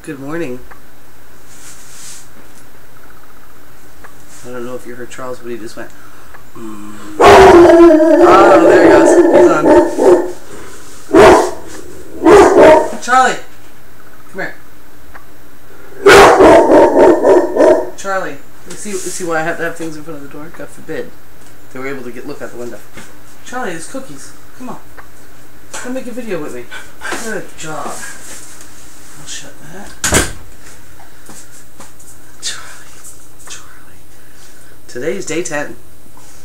Good morning. I don't know if you heard Charles, but he just went. Oh, there he goes. He's on. Charlie, come here. Charlie, you see why I have to have things in front of the door? God forbid they were able to look out the window. Charlie, there's cookies. Come on. Come make a video with me. Good job. I'll shut that. Charlie. Today's day 10.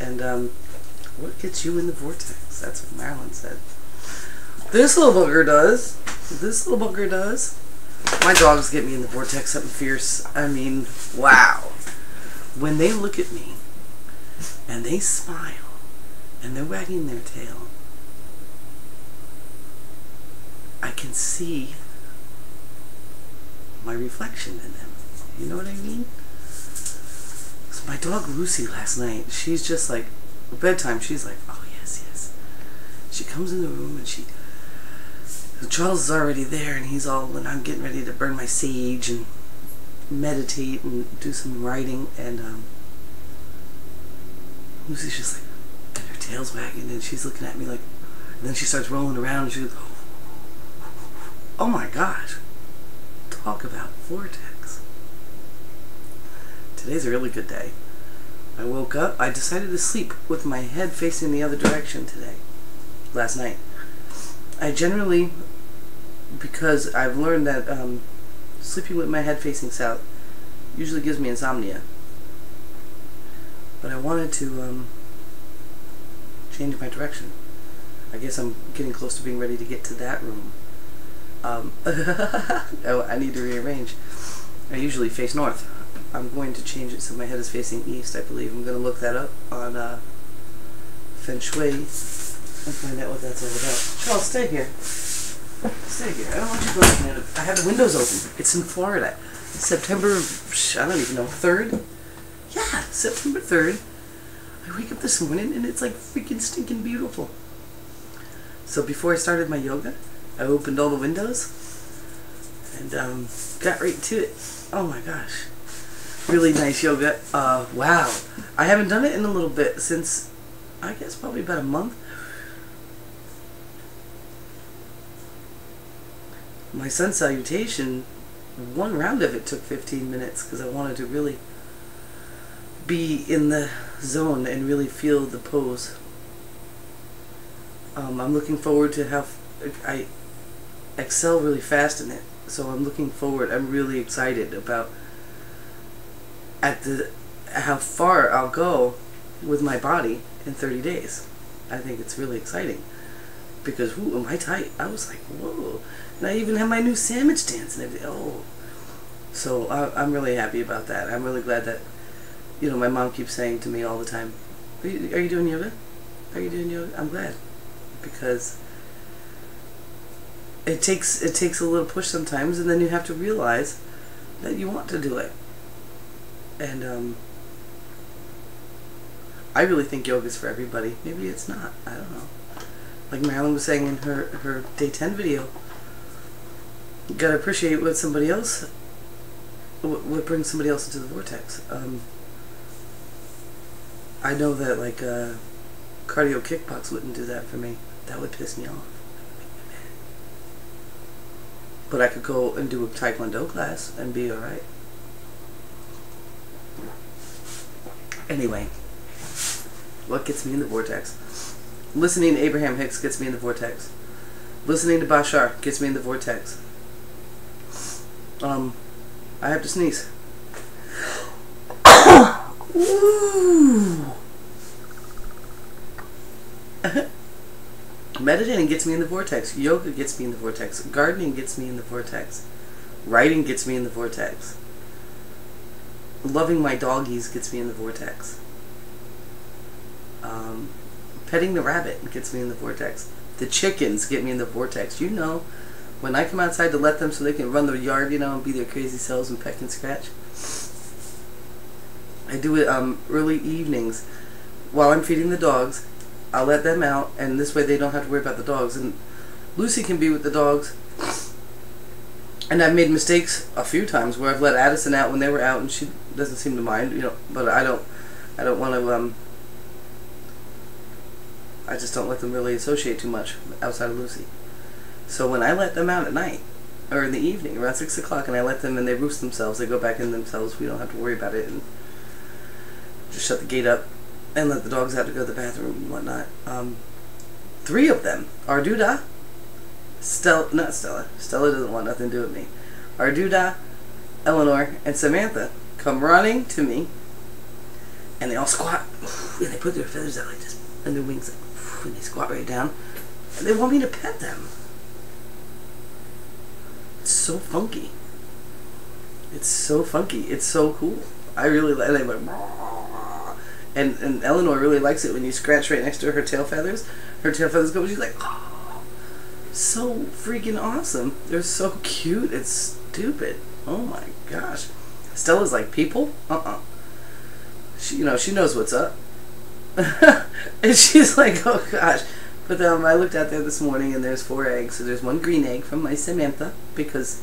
And, what gets you in the vortex? That's what Marilyn said. This little bugger does. This little bugger does. My dogs get me in the vortex, something fierce. I mean, wow. When they look at me, and they smile, and they're wagging their tail, I can see my reflection in them. You know what I mean? So my dog Lucy last night, she's just like, bedtime, she's like, oh yes, yes. She comes in the room and Charles is already there and and I'm getting ready to burn my sage and meditate and do some writing, and Lucy's just like, and her tail's wagging and she's looking at me like, and then she starts rolling around and she goes, oh my gosh. Talk about vortex. Today's a really good day. I woke up, I decided to sleep with my head facing the other direction today, last night. I generally, because I've learned that sleeping with my head facing south usually gives me insomnia. But I wanted to change my direction. I guess I'm getting close to being ready to get to that room. I need to rearrange. I usually face north. I'm going to change it so my head is facing east, I believe. I'm going to look that up on Feng Shui and find out what that's all about. Charles, stay here. Stay here. I don't want you going in. I have the windows open. It's in Florida. September, I don't even know, 3rd? Yeah, September 3rd. I wake up this morning and it's like freaking stinking beautiful. So before I started my yoga, I opened all the windows and got right to it. Oh my gosh. Really nice yoga. Wow. I haven't done it in a little bit, since I guess probably about a month. My sun salutation, one round of it took 15 minutes because I wanted to really be in the zone and really feel the pose. I'm looking forward to how I excel really fast in it, so I'm looking forward. I'm really excited about how far I'll go with my body in 30 days. I think it's really exciting because am I tight? I was like, whoa, and I even have my new sandwich dance and everything. Oh, so I'm really happy about that. I'm really glad that, you know, my mom keeps saying to me all the time, are you doing yoga? Are you doing yoga? I'm glad, because it takes a little push sometimes, and then you have to realize that you want to do it. And I really think yoga is for everybody. Maybe it's not. I don't know. Like Marilyn was saying in her day 10 video, you gotta appreciate what somebody else, what brings somebody else into the vortex. I know that like cardio kickbox wouldn't do that for me. That would piss me off. But I could go and do a taekwondo class and be alright. Anyway, what gets me in the vortex? Listening to Abraham Hicks gets me in the vortex. Listening to Bashar gets me in the vortex. I have to sneeze. Ooh. Meditating gets me in the vortex. Yoga gets me in the vortex. Gardening gets me in the vortex. Writing gets me in the vortex. Loving my doggies gets me in the vortex. Petting the rabbit gets me in the vortex. The chickens get me in the vortex. You know, when I come outside to let them so they can run their yard, you know, and be their crazy selves and peck and scratch. I do it early evenings while I'm feeding the dogs. I'll let them out, and this way they don't have to worry about the dogs. And Lucy can be with the dogs And I've made mistakes a few times where I've let Addison out when they were out, and she doesn't seem to mind, you know. But I don't want to. I just don't let them really associate too much outside of Lucy. So when I let them out at night, or in the evening, around 6 o'clock, and I let them and they roost themselves, they go back in themselves, we don't have to worry about it, and just shut the gate up and let the dogs out to go to the bathroom and whatnot. 3 of them, Arduda, not Stella doesn't want nothing to do with me, Arduda, Eleanor, and Samantha come running to me, and they all squat, and they put their feathers out like this, and their wings, and they squat right down, and they want me to pet them. It's so funky. It's so funky. It's so cool. I really like it. Like, and Eleanor really likes it when you scratch right next to her tail feathers. Her tail feathers go, she's like, oh, so freaking awesome. They're so cute. It's stupid. Oh my gosh. Stella's like, people? She, you know, she knows what's up. And she's like, oh gosh. But I looked out there this morning and there's 4 eggs. So there's 1 green egg from my Samantha because,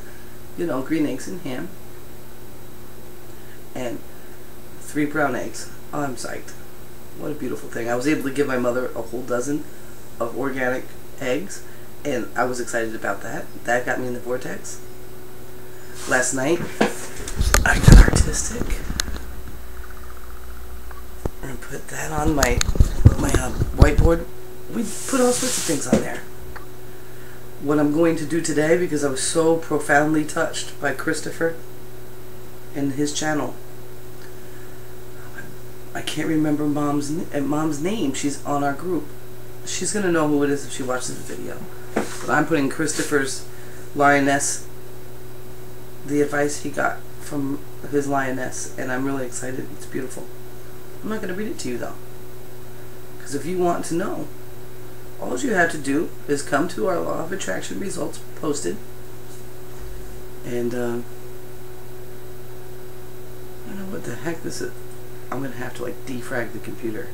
you know, green eggs and ham. And 3 brown eggs. Oh, I'm psyched. What a beautiful thing. I was able to give my mother a whole dozen of organic eggs, and I was excited about that. That got me in the vortex. Last night, I got artistic and put that on my whiteboard. We put all sorts of things on there. What I'm going to do today, because I was so profoundly touched by Christopher and his channel. I can't remember mom's name. She's on our group. She's gonna know who it is if she watches the video. But I'm putting Christopher's lioness, the advice he got from his lioness, and I'm really excited. It's beautiful. I'm not gonna read it to you though, because if you want to know, all you have to do is come to our Law of Attraction results posted, and I don't know what the heck this is. I'm gonna have to like defrag the computer.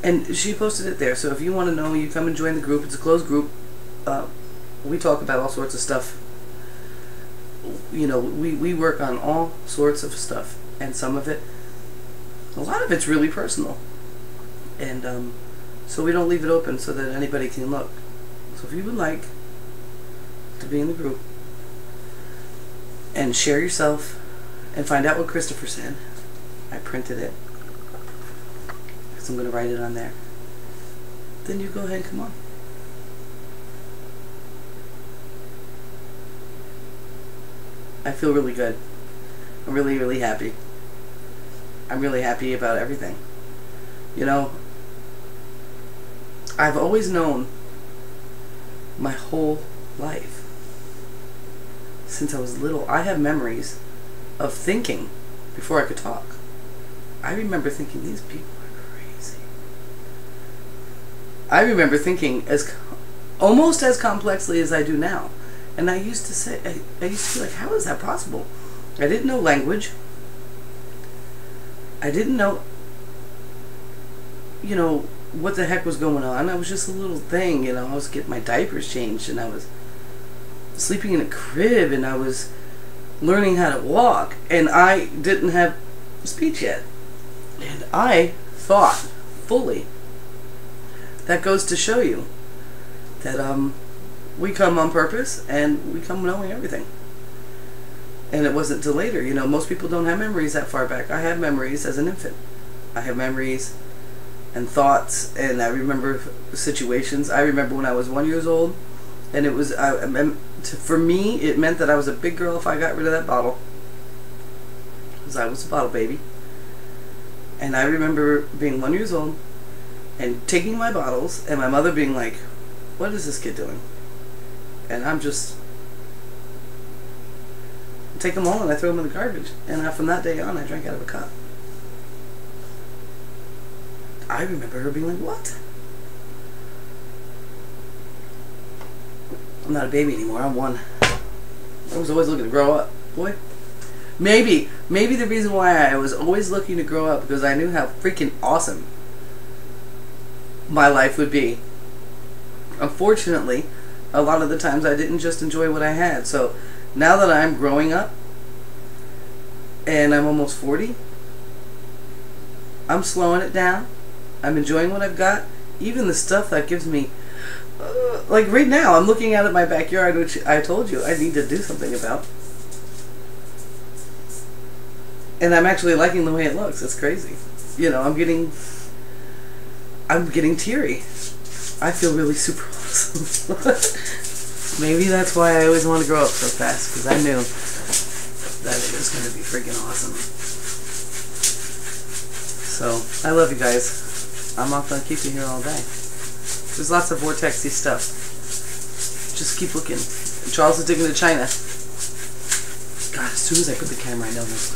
And she posted it there, so if you want to know, you come and join the group. It's a closed group. We talk about all sorts of stuff. You know, we work on all sorts of stuff, and some of it, a lot of it's really personal. And so we don't leave it open so that anybody can look. So if you would like to be in the group and share yourself and find out what Christopher said, I printed it because I'm going to write it on there, then you go ahead and come on. I feel really good. I'm really, really happy. I'm really happy about everything. You know, I've always known my whole life, since I was little. I have memories of thinking before I could talk. I remember thinking, these people are crazy. I remember thinking almost as complexly as I do now. And I used to say, I used to be like, how is that possible? I didn't know language. I didn't know, you know, what the heck was going on. I was just a little thing, you know. I was getting my diapers changed, and I was sleeping in a crib, and I was learning how to walk, and I didn't have speech yet. And I thought fully. That goes to show you that we come on purpose, and we come knowing everything. And it wasn't till later. You know, most people don't have memories that far back. I have memories as an infant. I have memories and thoughts, and I remember situations. I remember when I was 1 year old, and it was, for me, it meant that I was a big girl if I got rid of that bottle, because I was a bottle baby. And I remember being 1 year old, and taking my bottles, and my mother being like, what is this kid doing? And I'm just, take them all and I throw them in the garbage. And from that day on, I drank out of a cup. I remember her being like, what? I'm not a baby anymore. I'm 1. I was always looking to grow up. Boy. Maybe the reason why I was always looking to grow up, because I knew how freaking awesome my life would be. Unfortunately, a lot of the times I didn't just enjoy what I had. So now that I'm growing up and I'm almost 40, I'm slowing it down. I'm enjoying what I've got. Even the stuff that gives me, like right now, I'm looking out at my backyard, which I told you I need to do something about. And I'm actually liking the way it looks. It's crazy. You know, I'm getting teary. I feel really super awesome. Maybe that's why I always want to grow up so fast, because I knew that it was going to be freaking awesome. So, I love you guys. I'm not going to keep you here all day. There's lots of vortexy stuff. Just keep looking. Charles is digging to China. God, as soon as I put the camera, I know this.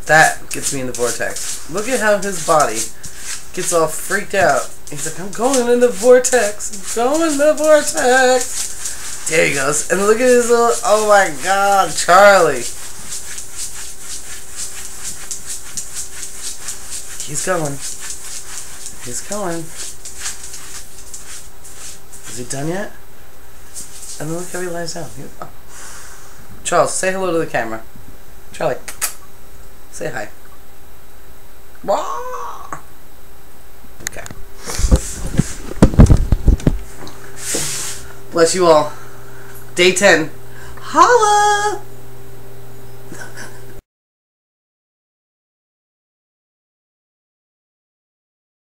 That gets me in the vortex. Look at how his body gets all freaked out. He's like, I'm going in the vortex. I'm going in the vortex. There he goes. And look at his little, oh my God, Charlie. He's going. He's going. Is he done yet? And then look how he lies down. Oh. Charles, say hello to the camera. Charlie. Say hi. Okay. Bless you all. Day 10. Holla!